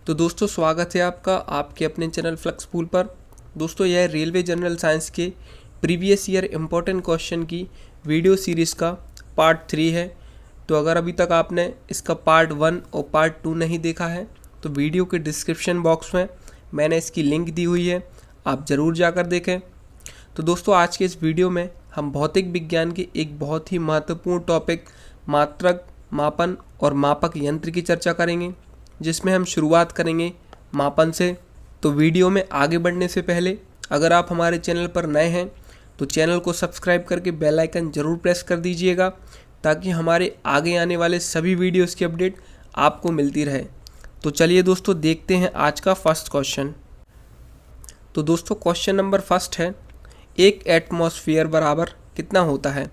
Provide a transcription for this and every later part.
तो दोस्तों स्वागत है आपका आपके अपने चैनल फ्लक्स पूल पर। दोस्तों यह रेलवे जनरल साइंस के प्रीवियस ईयर इम्पोर्टेंट क्वेश्चन की वीडियो सीरीज़ का पार्ट 3 है। तो अगर अभी तक आपने इसका पार्ट 1 और पार्ट 2 नहीं देखा है तो वीडियो के डिस्क्रिप्शन बॉक्स में मैंने इसकी लिंक दी हुई है, आप ज़रूर जाकर देखें। तो दोस्तों आज के इस वीडियो में हम भौतिक विज्ञान के एक बहुत ही महत्वपूर्ण टॉपिक मात्रक, मापन और मापक यंत्र की चर्चा करेंगे, जिसमें हम शुरुआत करेंगे मापन से। तो वीडियो में आगे बढ़ने से पहले अगर आप हमारे चैनल पर नए हैं तो चैनल को सब्सक्राइब करके बेल आइकन ज़रूर प्रेस कर दीजिएगा, ताकि हमारे आगे आने वाले सभी वीडियोस की अपडेट आपको मिलती रहे। तो चलिए दोस्तों देखते हैं आज का फर्स्ट क्वेश्चन। तो दोस्तों क्वेश्चन नंबर फर्स्ट है, एक एटमॉस्फेयर बराबर कितना होता है।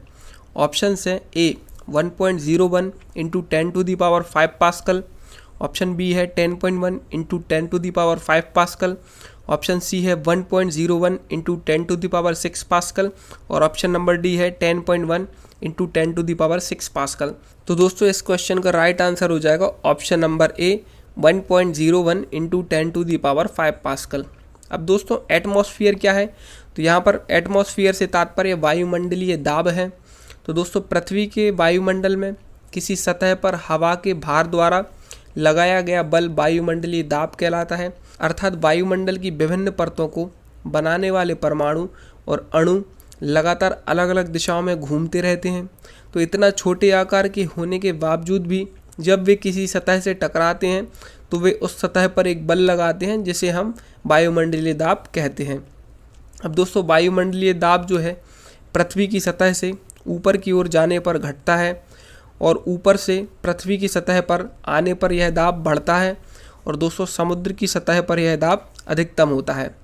ऑप्शन है ए 1.01 इंटू 10⁵ पास्कल, ऑप्शन बी है 10.1 इंटू 10⁵ पास्कल, ऑप्शन सी है 1.01 इंटू 10⁶ पास्कल और ऑप्शन नंबर डी है 10.1 इंटू 10⁶ पास्कल। तो दोस्तों इस क्वेश्चन का राइट आंसर हो जाएगा option number A 1.01 into 10⁵ pascal. अब दोस्तों एटमॉस्फेयर क्या है, तो यहाँ पर एटमॉस्फेयर से तात्पर्य वायुमंडलीय दाब है। तो दोस्तों पृथ्वी के वायुमंडल में किसी सतह पर हवा के भार द्वारा लगाया गया बल वायुमंडलीय दाब कहलाता है। अर्थात वायुमंडल की विभिन्न परतों को बनाने वाले परमाणु और अणु लगातार अलग अलग दिशाओं में घूमते रहते हैं। तो इतना छोटे आकार के होने के बावजूद भी जब वे किसी सतह से टकराते हैं तो वे उस सतह पर एक बल लगाते हैं, जिसे हम वायुमंडलीय दाब कहते हैं। अब दोस्तों वायुमंडलीय दाब जो है पृथ्वी की सतह से ऊपर की ओर जाने पर घटता है और ऊपर से पृथ्वी की सतह पर आने पर यह दाब बढ़ता है और दोस्तों समुद्र की सतह पर यह दाब अधिकतम होता है।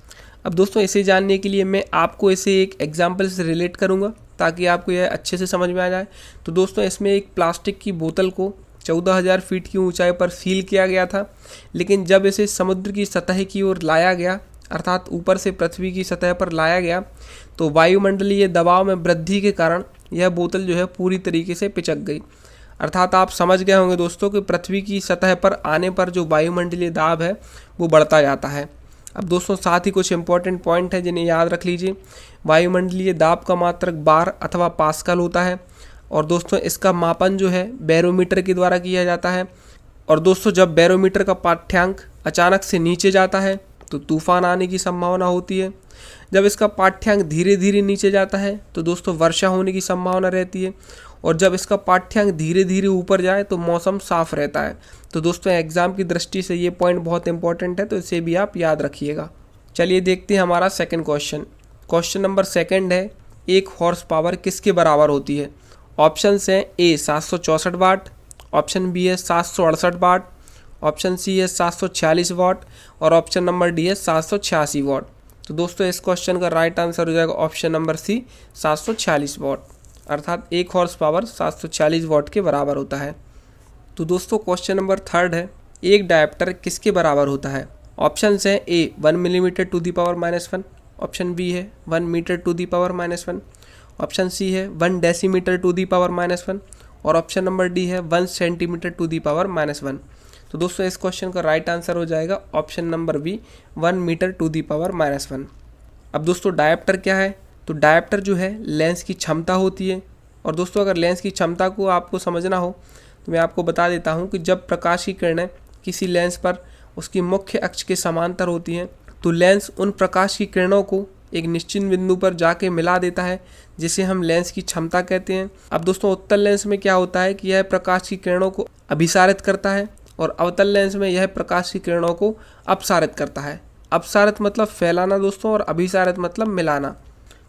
अब दोस्तों इसे जानने के लिए मैं आपको इसे एक एग्जाम्पल से रिलेट करूंगा, ताकि आपको यह अच्छे से समझ में आ जाए। तो दोस्तों इसमें एक प्लास्टिक की बोतल को 14,000 फीट की ऊंचाई पर सील किया गया था, लेकिन जब इसे समुद्र की सतह की ओर लाया गया, अर्थात ऊपर से पृथ्वी की सतह पर लाया गया, तो वायुमंडलीय दबाव में वृद्धि के कारण यह बोतल जो है पूरी तरीके से पिचक गई। अर्थात आप समझ गए होंगे दोस्तों कि पृथ्वी की सतह पर आने पर जो वायुमंडलीय दाब है वो बढ़ता जाता है। अब दोस्तों साथ ही कुछ इंपॉर्टेंट पॉइंट है जिन्हें याद रख लीजिए। वायुमंडलीय दाब का मात्रक बार अथवा पास्कल होता है और दोस्तों इसका मापन जो है बैरोमीटर के द्वारा किया जाता है। और दोस्तों जब बैरोमीटर का पाठ्यांक अचानक से नीचे जाता है तो तूफान आने की संभावना होती है। जब इसका पाठ्यांक धीरे धीरे नीचे जाता है तो दोस्तों वर्षा होने की संभावना रहती है, और जब इसका पाठ्यांक धीरे धीरे ऊपर जाए तो मौसम साफ रहता है। तो दोस्तों एग्जाम की दृष्टि से ये पॉइंट बहुत इंपॉर्टेंट है, तो इसे भी आप याद रखिएगा। चलिए देखते हैं हमारा second question. Question number second है, एक हॉर्स पावर किसके बराबर होती है। ऑप्शन है ए 764 वाट, ऑप्शन बी है 768 वाट, ऑप्शन सी है 746 वाट और ऑप्शन नंबर डी है 786 वाट। तो दोस्तों इस क्वेश्चन का राइट आंसर हो जाएगा ऑप्शन नंबर सी 746 वाट, अर्थात एक हॉर्स पावर 746 वाट के बराबर होता है। तो दोस्तों क्वेश्चन नंबर थर्ड है, एक डायप्टर किसके बराबर होता है। ऑप्शन है A 1 millimetre to the power -1, option B है 1 metre to the power -1, option C है 1 डेसीमीटर टू दी पावर -1 और ऑप्शन नंबर डी है 1 सेंटीमीटर टू दी पावर -1। तो दोस्तों इस क्वेश्चन का राइट आंसर हो जाएगा option number B 1 metre to the power -1। अब दोस्तों डायप्टर क्या है, तो डायप्टर जो है लेंस की क्षमता होती है। और दोस्तों अगर लेंस की क्षमता को आपको समझना हो तो मैं आपको बता देता हूं कि जब प्रकाश की किरणें किसी लेंस पर उसकी मुख्य अक्ष के समांतर होती हैं तो लेंस उन प्रकाश की किरणों को एक निश्चित बिंदु पर जाके मिला देता है, जिसे हम लेंस की क्षमता कहते हैं। अब दोस्तों उत्तल लेंस में क्या होता है कि यह प्रकाश की किरणों को अभिसारित करता है और अवतल लेंस में यह प्रकाश की किरणों को अपसारित करता है। अपसारित मतलब फैलाना दोस्तों, और अभिसारित मतलब मिलाना।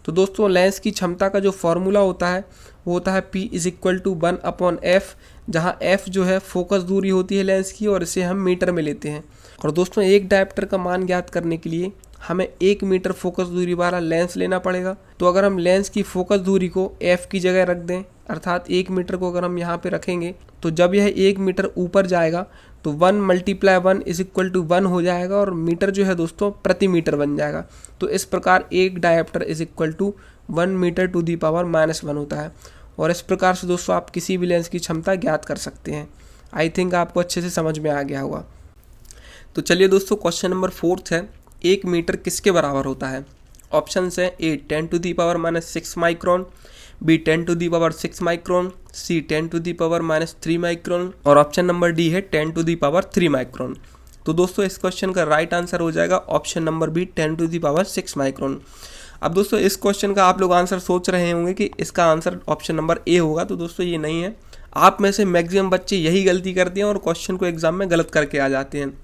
तो दोस्तों लेंस की क्षमता का जो फॉर्मूला होता है वो होता है P = 1/f, जहाँ f जो है फोकस दूरी होती है लेंस की और इसे हम मीटर में लेते हैं। और दोस्तों एक डायप्टर का मान ज्ञात करने के लिए हमें 1 मीटर फोकस दूरी वाला लेंस लेना पड़ेगा। तो अगर हम लेंस की फोकस दूरी को f की जगह रख दें, अर्थात 1 मीटर को अगर हम यहाँ पे रखेंगे, तो जब यह 1 मीटर ऊपर जाएगा तो 1 × 1 = 1 हो जाएगा और मीटर जो है दोस्तों प्रति मीटर बन जाएगा। तो इस प्रकार एक dioptre = 1 metre to the power -1 होता है। और इस प्रकार से दोस्तों आप किसी भी लेंस की क्षमता ज्ञात कर सकते हैं। आई थिंक आपको अच्छे से समझ में आ गया होगा। तो चलिए दोस्तों, क्वेश्चन नंबर 4 है, 1 मीटर किसके बराबर होता है? ऑप्शन है ए 10⁻⁻6 माइक्रोन, बी 10⁻6 माइक्रोन, सी 10⁻³ माइक्रोन और ऑप्शन नंबर डी है 10⁻³ माइक्रोन। तो दोस्तों इस क्वेश्चन का राइट आंसर हो जाएगा ऑप्शन नंबर बी 10⁻6 माइक्रोन। अब दोस्तों इस क्वेश्चन का आप लोग आंसर सोच रहे होंगे कि इसका आंसर ऑप्शन नंबर ए होगा, तो दोस्तों ये नहीं है। आप में से मैक्सिमम बच्चे यही गलती करते हैं और क्वेश्चन को एग्जाम में गलत करके आ जाते हैं।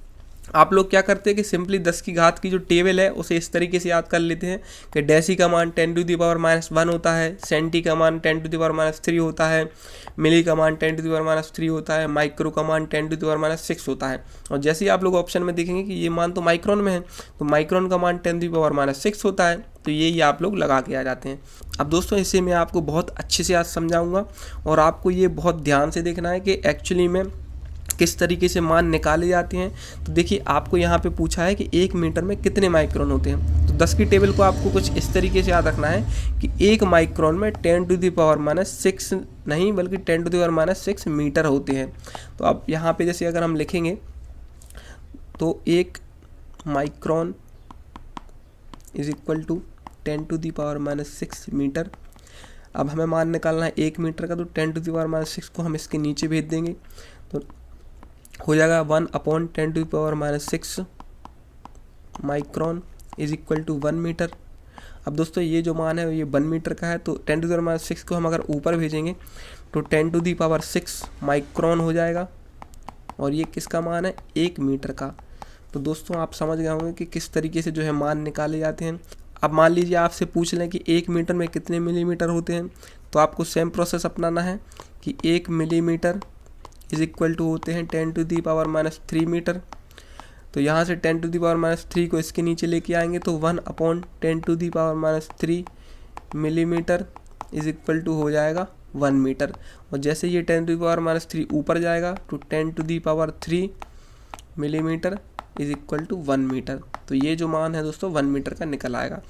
आप लोग क्या करते हैं कि सिंपली 10 की घात की जो टेबल है उसे इस तरीके से याद कर लेते हैं कि डेसी का मान 10⁻⁻1 होता है, सेंटी का मान 10⁻³ होता है, मिली का मान 10⁻³ होता है, माइक्रो का मान 10⁻6 होता है। और जैसे ही आप लोग ऑप्शन में देखेंगे कि ये मान तो माइक्रोन में है, तो माइक्रोन का मान 10⁻6 होता है, तो यही आप लोग लगा के आ जाते हैं। अब दोस्तों इसे मैं आपको बहुत अच्छे से आज समझाऊंगा और आपको ये बहुत ध्यान से देखना है कि एक्चुअली में किस तरीके से मान निकाले जाते हैं। तो देखिए, आपको यहाँ पे पूछा है कि 1 मीटर में कितने माइक्रोन होते हैं। तो 10 की टेबल को आपको कुछ इस तरीके से याद रखना है कि 1 माइक्रोन में 10⁻6 नहीं बल्कि 10⁻6 मीटर होते हैं। तो अब यहाँ पे जैसे अगर हम लिखेंगे तो 1 micron is equal to 10⁻6 metre. अब हमें मान निकालना है 1 मीटर का, तो 10⁻6 को हम इसके नीचे भेज देंगे तो हो जाएगा 1/10⁻6 micron is equal to 1 metre. अब दोस्तों ये जो मान है ये 1 मीटर का है, तो 10⁻6 को हम अगर ऊपर भेजेंगे तो 10⁻6 माइक्रोन हो जाएगा और ये किसका मान है? 1 मीटर का। तो दोस्तों आप समझ गए होंगे कि किस तरीके से जो है मान निकाले जाते हैं। अब मान लीजिए आपसे पूछ लें कि 1 मीटर में कितने मिलीमीटर होते हैं, तो आपको सेम प्रोसेस अपनाना है कि 1 मिलीमीटर इज इक्वल टू होते हैं 10⁻³ मीटर। तो यहाँ से 10⁻³ को इसके नीचे लेके आएंगे तो 1/10⁻³ मिलीमीटर इज इक्वल टू हो जाएगा 1 मीटर। और जैसे ये 10⁻³ ऊपर जाएगा तो 10⁻³ millimetre is equal to 1 metre. तो ये जो मान है दोस्तों 1 मीटर का निकल आएगा।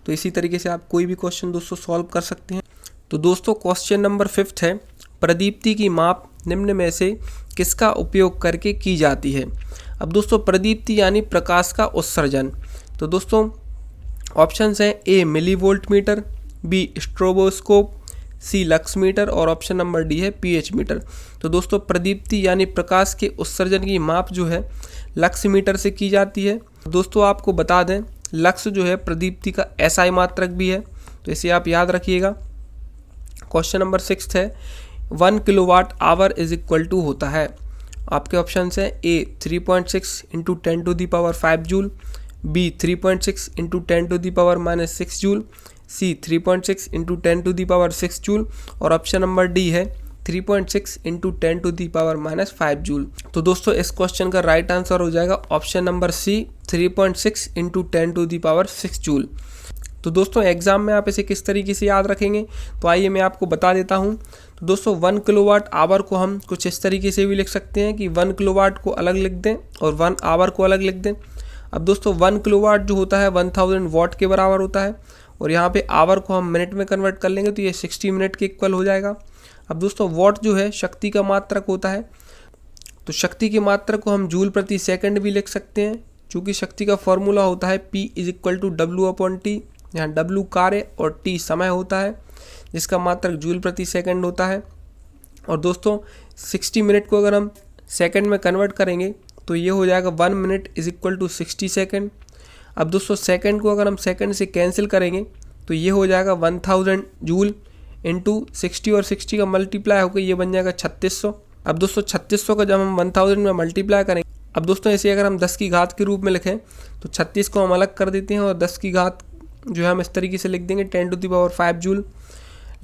तो इसी तरीके से आप कोई भी क्वेश्चन दोस्तों सॉल्व कर सकते हैं। तो दोस्तों क्वेश्चन नंबर 5 है, प्रदीप्ति की माप निम्न में से किसका उपयोग करके की जाती है? अब दोस्तों प्रदीप्ति यानी प्रकाश का उत्सर्जन। तो दोस्तों ऑप्शंस हैं ए मिलीवोल्ट मीटर, बी स्ट्रोबोस्कोप, सी लक्स मीटर और ऑप्शन नंबर डी है पीएच मीटर। तो दोस्तों प्रदीप्ति यानी प्रकाश के उत्सर्जन की माप जो है लक्स मीटर से की जाती है। दोस्तों आपको बता दें लक्स जो है प्रदीप्ति का एसआई मात्रक भी है, तो इसे आप याद रखिएगा। क्वेश्चन नंबर 6 है, 1 kilowatt hour is equal to होता है। आपके ऑप्शन है A 3.6 into 10⁵ joule, B 3.6 into 10⁻⁻6 joule, C 3.6 into 10⁻6 joule और ऑप्शन नंबर डी है 3.6 इंटू 10⁻⁻5 जूल। तो दोस्तों इस क्वेश्चन का राइट आंसर हो जाएगा option number C 3.6 into 10⁻6 joule. तो दोस्तों एग्जाम में आप इसे किस तरीके से याद रखेंगे, तो आइए मैं आपको बता देता हूं। तो दोस्तों 1 किलोवाट आवर को हम कुछ इस तरीके से भी लिख सकते हैं कि 1 किलोवाट को अलग लिख दें और 1 आवर को अलग लिख दें। अब दोस्तों 1 किलोवाट जो होता है 1000 वाट के बराबर होता है और यहाँ पे आवर को हम मिनट में कन्वर्ट कर लेंगे तो ये 60 मिनट के इक्वल हो जाएगा। अब दोस्तों वॉट जो है शक्ति का मात्रक होता है, तो शक्ति के मात्रक को हम जूल प्रति सेकंड भी लिख सकते हैं, चूँकि शक्ति का फॉर्मूला होता है P is equal to W/T, यहाँ W कार्य और T समय होता है जिसका मात्रक जूल प्रति सेकंड होता है। और दोस्तों 60 मिनट को अगर हम सेकंड में कन्वर्ट करेंगे तो ये हो जाएगा 1 minute is equal to 60 second. अब दोस्तों सेकंड को अगर हम सेकंड से कैंसिल करेंगे तो ये हो जाएगा 1000 जूल इंटू 60 और 60 का मल्टीप्लाई होकर ये बन जाएगा 3600। अब दोस्तों 3600 का जब हम 1000 में मल्टीप्लाई करेंगे, अब दोस्तों इसे अगर हम 10 की घात के रूप में लिखें तो 36 को हम अलग कर देते हैं और 10 की घात जो है हम इस तरीके से लिख देंगे 10⁵ जूल।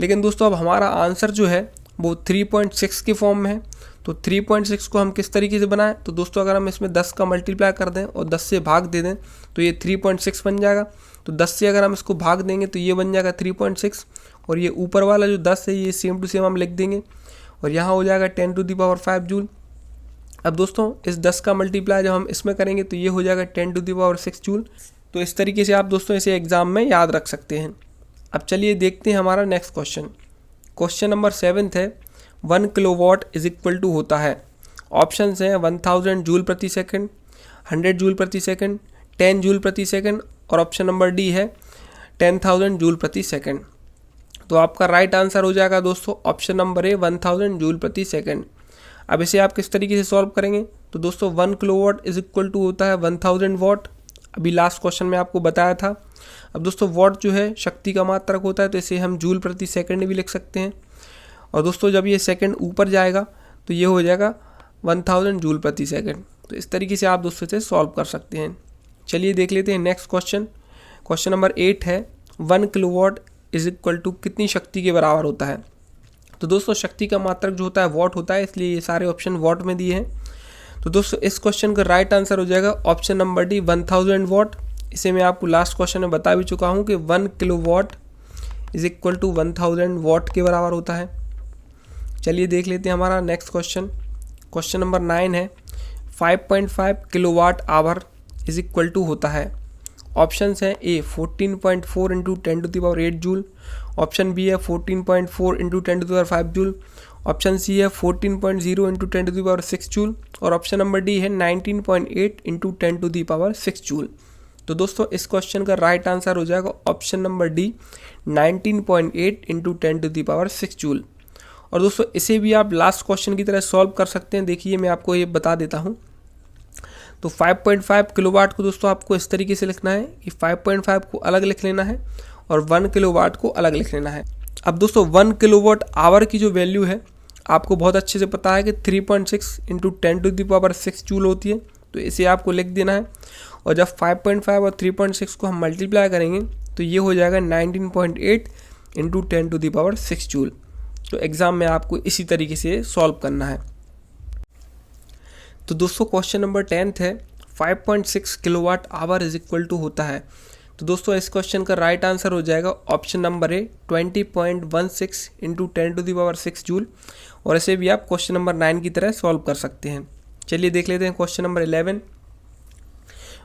लेकिन दोस्तों अब हमारा आंसर जो है वो 3.6 के फॉर्म में है, तो 3.6 को हम किस तरीके से बनाएं, तो दोस्तों अगर हम इसमें 10 का मल्टीप्लाई कर दें और 10 से भाग दे दें तो ये 3.6 बन जाएगा। तो 10 से अगर हम इसको भाग देंगे तो ये बन जाएगा 3.6 और ये ऊपर वाला जो 10 है ये सेम टू सेम हम लिख देंगे और यहाँ हो जाएगा 10⁵ जूल। अब दोस्तों इस 10 का मल्टीप्लाई जब हम इसमें करेंगे तो ये हो जाएगा 10⁶ जूल। तो इस तरीके से आप दोस्तों इसे एग्जाम में याद रख सकते हैं। अब चलिए देखते हैं हमारा नेक्स्ट क्वेश्चन। क्वेश्चन नंबर 7 है, 1 किलोवाट इज इक्वल टू होता है। ऑप्शन हैं 1000 जूल प्रति सेकंड, 100 जूल प्रति सेकंड, 10 जूल प्रति सेकंड और ऑप्शन नंबर डी है 10,000 जूल प्रति सेकंड। तो आपका राइट आंसर हो जाएगा दोस्तों ऑप्शन नंबर ए 1000 जूल प्रति सेकंड। अब इसे आप किस तरीके से सॉल्व करेंगे? तो दोस्तों 1 किलोवाट इज इक्वल टू होता है 1000 वॉट, अभी लास्ट क्वेश्चन में आपको बताया था। अब दोस्तों वॉट जो है शक्ति का मात्रक होता है, तो इसे हम जूल प्रति सेकंड भी लिख सकते हैं। और दोस्तों जब ये सेकंड ऊपर जाएगा तो ये हो जाएगा 1000 जूल प्रति सेकंड। तो इस तरीके से आप दोस्तों इसे सॉल्व कर सकते हैं। चलिए देख लेते हैं नेक्स्ट क्वेश्चन। क्वेश्चन नंबर 8 है 1 किलोवाट इज इक्वल टू कितनी शक्ति के बराबर होता है? तो दोस्तों शक्ति का मात्रक जो होता है वॉट होता है, इसलिए ये सारे ऑप्शन वॉट में दिए हैं। तो दोस्तों इस क्वेश्चन का राइट आंसर हो जाएगा ऑप्शन नंबर डी 1000 वॉट। इसे मैं आपको लास्ट क्वेश्चन में बता भी चुका हूँ कि 1 kilowatt is equal to 1000 watt के बराबर होता है। चलिए देख लेते हैं हमारा नेक्स्ट क्वेश्चन। क्वेश्चन नंबर 9 है 5.5 kilowatt hour is equal to होता है। ऑप्शंस हैं A 14.4 into 10⁸ joule, option B है 14.4 इंटू 10⁵ जूल, ऑप्शन सी है 14.0 इंटू 10⁶ जूल और ऑप्शन नंबर डी है 19.8 इंटू 10⁶ जूल। तो दोस्तों इस क्वेश्चन का राइट आंसर हो जाएगा option number D 19.8 into 10⁶ joule. और दोस्तों इसे भी आप लास्ट क्वेश्चन की तरह सॉल्व कर सकते हैं। देखिए मैं आपको ये बता देता हूँ। तो 5.5 किलोवाट को दोस्तों आपको इस तरीके से लिखना है कि 5.5 को अलग लिख लेना है और 1 किलोवाट को अलग लिख लेना है। अब दोस्तों 1 किलोवाट आवर की जो वैल्यू है आपको बहुत अच्छे से पता है कि 3.6 इंटू 10⁶ जूल होती है, तो इसे आपको लिख देना है। और जब 5.5 और 3.6 को हम मल्टीप्लाई करेंगे तो ये हो जाएगा 19.8 इंटू 10⁶ जूल। तो एग्ज़ाम में आपको इसी तरीके से सॉल्व करना है। तो दोस्तों क्वेश्चन नंबर 10 है 5.6 kilowatt hour is equal to होता है। तो दोस्तों इस क्वेश्चन का राइट आंसर हो जाएगा option number A 20.16 into 10⁶ joule और इसे भी आप क्वेश्चन नंबर 9 की तरह सॉल्व कर सकते हैं। चलिए देख लेते हैं question number 11।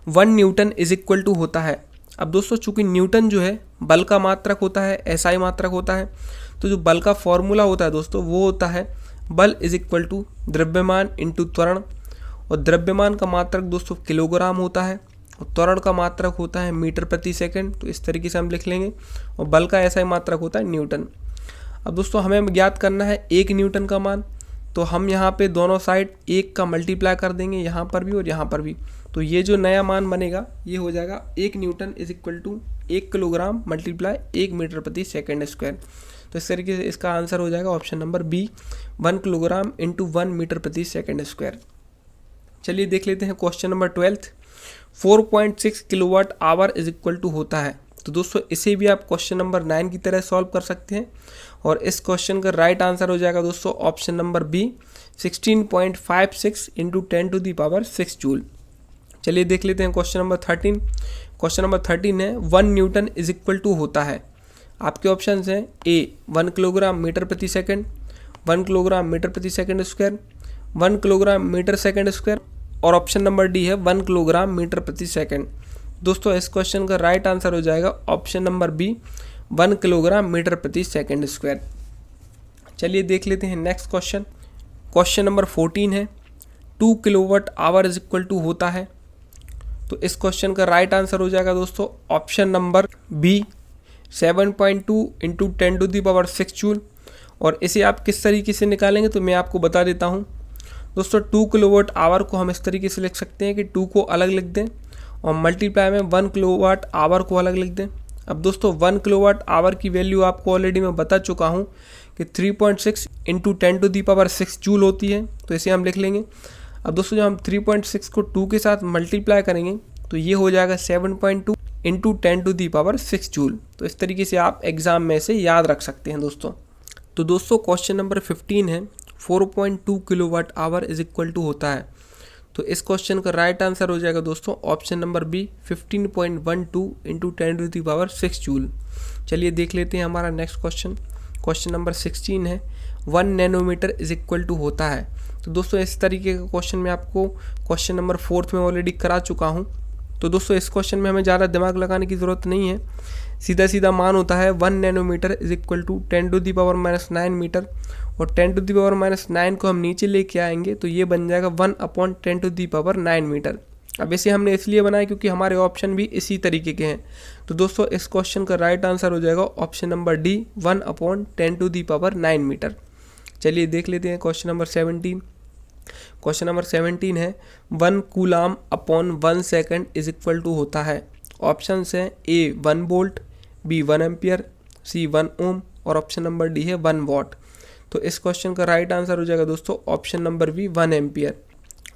1 newton is equal to होता है। अब दोस्तों चूंकि न्यूटन जो है बल का मात्रक होता है, एसआई मात्रक होता है, तो जो बल का फॉर्मूला होता है दोस्तों वो होता है बल इज इक्वल टू द्रव्यमान इंटू त्वरण। और द्रव्यमान का मात्रक दोस्तों किलोग्राम होता है और त्वरण का मात्रक होता है मीटर प्रति सेकंड। तो इस तरीके से हम लिख लेंगे। और बल का ऐसा ही मात्रक होता है न्यूटन। अब दोस्तों हमें ज्ञात करना है 1 न्यूटन का मान, तो हम यहाँ पे दोनों साइड 1 का मल्टीप्लाई कर देंगे, यहाँ पर भी और यहाँ पर भी। तो ये जो नया मान बनेगा ये हो जाएगा 1 newton is equal to 1 kilogram multiply 1 metre प्रति सेकेंड स्क्वायर। तो इस तरीके से इसका आंसर हो जाएगा option number B 1 kilogram into 1 metre प्रति सेकेंड स्क्वायर। चलिए देख लेते हैं question number 12। 4.6 kilowatt hour is equal to होता है। तो दोस्तों इसे भी आप क्वेश्चन नंबर 9 की तरह सॉल्व कर सकते हैं और इस क्वेश्चन का राइट आंसर हो जाएगा दोस्तों option number B 16.56 into 10⁶ joule. चलिए देख लेते हैं क्वेश्चन नंबर 13। क्वेश्चन नंबर 13 है 1 न्यूटन इज इक्वल टू होता है। आपके ऑप्शन हैं ए 1 किलोग्राम मीटर प्रति सेकंड, 1 किलोग्राम मीटर प्रति second square, 1 kilogram metre second square और ऑप्शन नंबर डी है 1 किलोग्राम मीटर प्रति सेकंड। दोस्तों इस क्वेश्चन का राइट आंसर हो जाएगा option number B 1 kilogram metre प्रति सेकंड स्क्वायर। चलिए देख लेते हैं नेक्स्ट क्वेश्चन। क्वेश्चन नंबर 14 है 2 kilowatt hour is equal to होता है। तो इस क्वेश्चन का राइट आंसर हो जाएगा दोस्तों option number B 7.2 into 10⁶ joule. और इसे आप किस तरीके से निकालेंगे तो मैं आपको बता देता हूँ। दोस्तों 2 किलोवाट आवर को हम इस तरीके से लिख सकते हैं कि 2 को अलग लिख दें और मल्टीप्लाई में 1 किलोवाट आवर को अलग लिख दें। अब दोस्तों 1 किलोवाट आवर की वैल्यू आपको ऑलरेडी मैं बता चुका हूँ कि 3.6 इंटू 10⁶ जूल होती है, तो इसे हम लिख लेंगे। अब दोस्तों जब हम 3.6 को 2 के साथ मल्टीप्लाई करेंगे तो ये हो जाएगा 7.2 इंटू 10⁶ जूल। तो इस तरीके से आप एग्जाम में से याद रख सकते हैं दोस्तों। तो दोस्तों क्वेश्चन नंबर 15 है 4.2 kilowatt hour is equal to होता है। तो इस क्वेश्चन का राइट आंसर हो जाएगा दोस्तों option number B 15.12 into 10⁶ joule. चलिए देख लेते हैं हमारा नेक्स्ट क्वेश्चन। क्वेश्चन नंबर 16 है 1 नैनोमीटर इज इक्वल टू होता है। तो दोस्तों इस तरीके का क्वेश्चन मैं आपको क्वेश्चन नंबर 4 में ऑलरेडी करा चुका हूँ। तो दोस्तों इस क्वेश्चन में हमें ज़्यादा दिमाग लगाने की ज़रूरत नहीं है, सीधा सीधा मान होता है 1 nanometre is equal to 10⁻⁹ metre और 10⁻⁹ को हम नीचे लेके आएंगे तो ये बन जाएगा 1/10⁹ मीटर। अब इसे हमने इसलिए बनाया क्योंकि हमारे ऑप्शन भी इसी तरीके के हैं। तो दोस्तों इस क्वेश्चन का राइट आंसर हो जाएगा ऑप्शन नंबर डी 1/10⁹ मीटर। चलिए देख लेते हैं क्वेश्चन नंबर 17। क्वेश्चन नंबर 17 है 1 coulomb upon 1 second is equal to होता है। ऑप्शन है A 1 volt, B 1 ampere, C 1 ohm और ऑप्शन नंबर डी है 1 वॉट। तो इस क्वेश्चन का राइट आंसर हो जाएगा दोस्तों ऑप्शन नंबर बी 1 एम्पियर।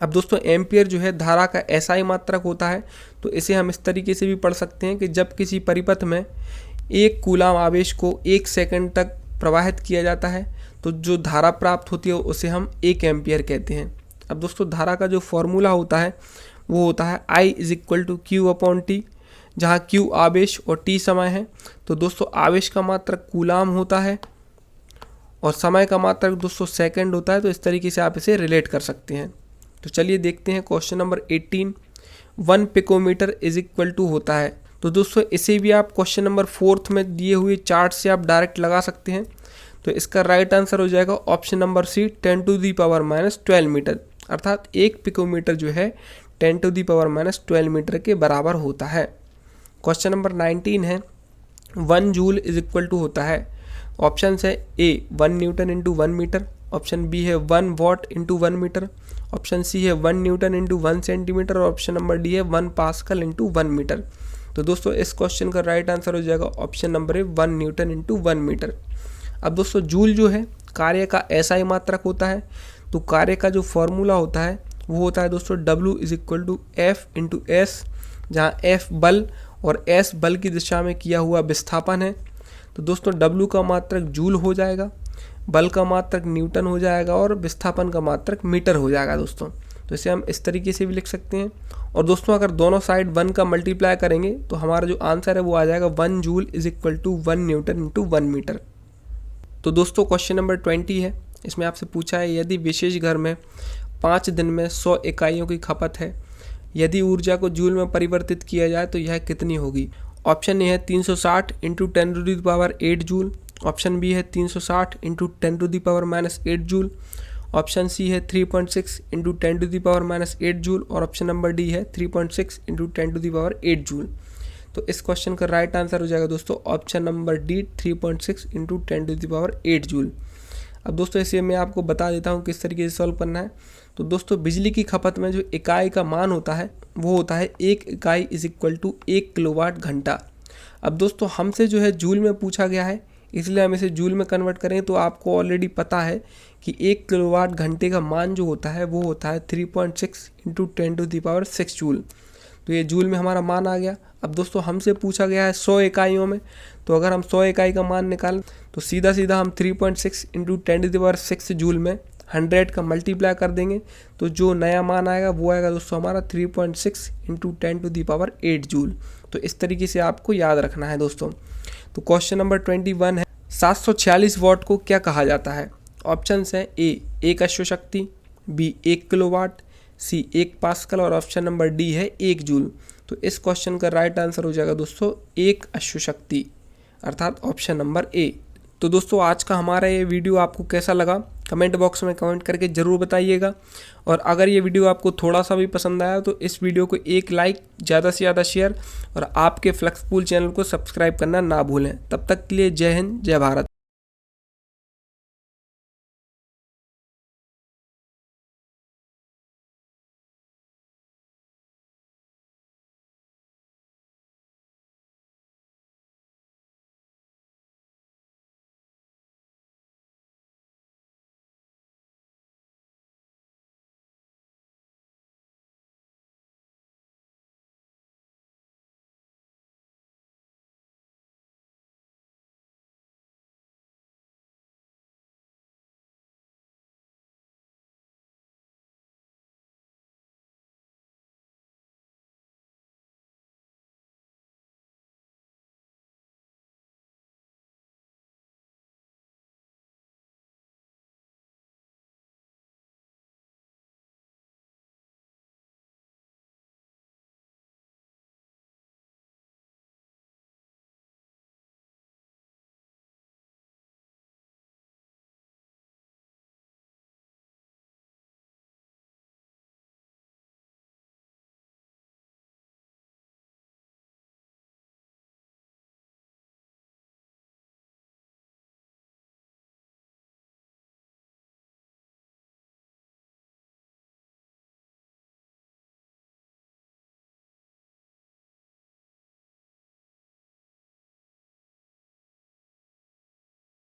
अब दोस्तों एम्पियर जो है धारा का ऐसा ही मात्रक होता है, तो इसे हम इस तरीके से भी पढ़ सकते हैं कि जब किसी परिपथ में 1 कूलाम आवेश को 1 सेकंड तक प्रवाहित किया जाता है तो जो धारा प्राप्त होती है उसे हम 1 एम्पियर कहते हैं। अब दोस्तों धारा का जो फॉर्मूला होता है वो होता है I = Q/T, जहाँ Q आवेश और T समय है। तो दोस्तों आवेश का मात्रक कूलाम होता है और समय का मात्रक दोस्तों सेकंड होता है। तो इस तरीके से आप इसे रिलेट कर सकते हैं। तो चलिए देखते हैं question number 18 1 picometre is equal to होता है। तो दोस्तों इसे भी आप क्वेश्चन नंबर 4 में दिए हुए चार्ट से आप डायरेक्ट लगा सकते हैं। तो इसका राइट आंसर हो जाएगा ऑप्शन नंबर सी 10⁻12 मीटर, अर्थात 1 पिकोमीटर जो है 10⁻12 मीटर के बराबर होता है। क्वेश्चन नंबर 19 है 1 जूल इज इक्वल टू होता है। ऑप्शन है A 1 newton into 1 metre, option B है 1 watt into 1 metre, option C है 1 न्यूटन इंटू 1 सेंटीमीटर और ऑप्शन नंबर डी है 1 पास्कल इंटू 1 मीटर। तो दोस्तों इस क्वेश्चन का राइट आंसर हो जाएगा ऑप्शन नंबर है 1 न्यूटन इंटू 1 मीटर। अब दोस्तों जूल जो है कार्य का ऐसा ही मात्रक होता है। तो कार्य का जो फॉर्मूला होता है वो होता है दोस्तों W = F/S, जहाँ F बल और S बल की दिशा में किया हुआ विस्थापन है। तो दोस्तों W का मात्रक जूल हो जाएगा, बल का मात्रक न्यूटन हो जाएगा और विस्थापन का मात्रक मीटर हो जाएगा दोस्तों। तो इसे हम इस तरीके से भी लिख सकते हैं। और दोस्तों अगर दोनों साइड 1 का मल्टीप्लाई करेंगे तो हमारा जो आंसर है वो आ जाएगा 1 जूल = 1 न्यूटन इंटू 1 मीटर। तो दोस्तों क्वेश्चन नंबर 20 है, इसमें आपसे पूछा है यदि विशेष घर में 5 दिन में 100 इकाइयों की खपत है, यदि ऊर्जा को जूल में परिवर्तित किया जाए तो यह कितनी होगी। ऑप्शन ए है 360 × 10⁸ जूल, ऑप्शन बी है 360 × 10⁻⁻8 जूल, ऑप्शन सी है 3.6 × 10⁻⁻8 जूल और ऑप्शन नंबर डी है 3.6 × 10⁸ जूल। तो इस क्वेश्चन का राइट आंसर हो जाएगा दोस्तों ऑप्शन नंबर डी 3.6 × 10⁸ जूल। अब दोस्तों इसे मैं आपको बता देता हूँ किस तरीके से सॉल्व करना है। तो दोस्तों बिजली की खपत में जो इकाई का मान होता है वो होता है 1 इकाई = 1 किलोवाट घंटा। अब दोस्तों हमसे जो है जूल में पूछा गया है, इसलिए हम इसे जूल में कन्वर्ट करें तो आपको ऑलरेडी पता है कि 1 किलोवाट घंटे का मान जो होता है वो होता है 3.6 × 10⁶ जूल। तो ये जूल में हमारा मान आ गया। अब दोस्तों हमसे पूछा गया है 100 इकाइयों में, तो अगर हम 100 इकाई का मान निकालें तो सीधा सीधा हम 3.6 × 10⁶ जूल में 100 का मल्टीप्लाई कर देंगे तो जो नया मान आएगा वो आएगा दोस्तों हमारा 3.6 × 10⁸ जूल। तो इस तरीके से आपको याद रखना है दोस्तों। तो क्वेश्चन नंबर 21 है 746 वॉट को क्या कहा जाता है। ऑप्शन है ए 1 अश्व शक्ति, बी 1 किलोवाट, सी 1 पास्कल और ऑप्शन नंबर डी है 1 जूल। तो इस क्वेश्चन का राइट आंसर हो जाएगा दोस्तों 1 अश्व शक्ति, अर्थात ऑप्शन नंबर ए। तो दोस्तों आज का हमारा ये वीडियो आपको कैसा लगा कमेंट बॉक्स में कमेंट करके ज़रूर बताइएगा। और अगर ये वीडियो आपको थोड़ा सा भी पसंद आया तो इस वीडियो को एक लाइक, ज़्यादा से ज़्यादा शेयर और आपके फ्लेक्सपूल चैनल को सब्सक्राइब करना ना भूलें। तब तक के लिए जय हिंद, जय भारत।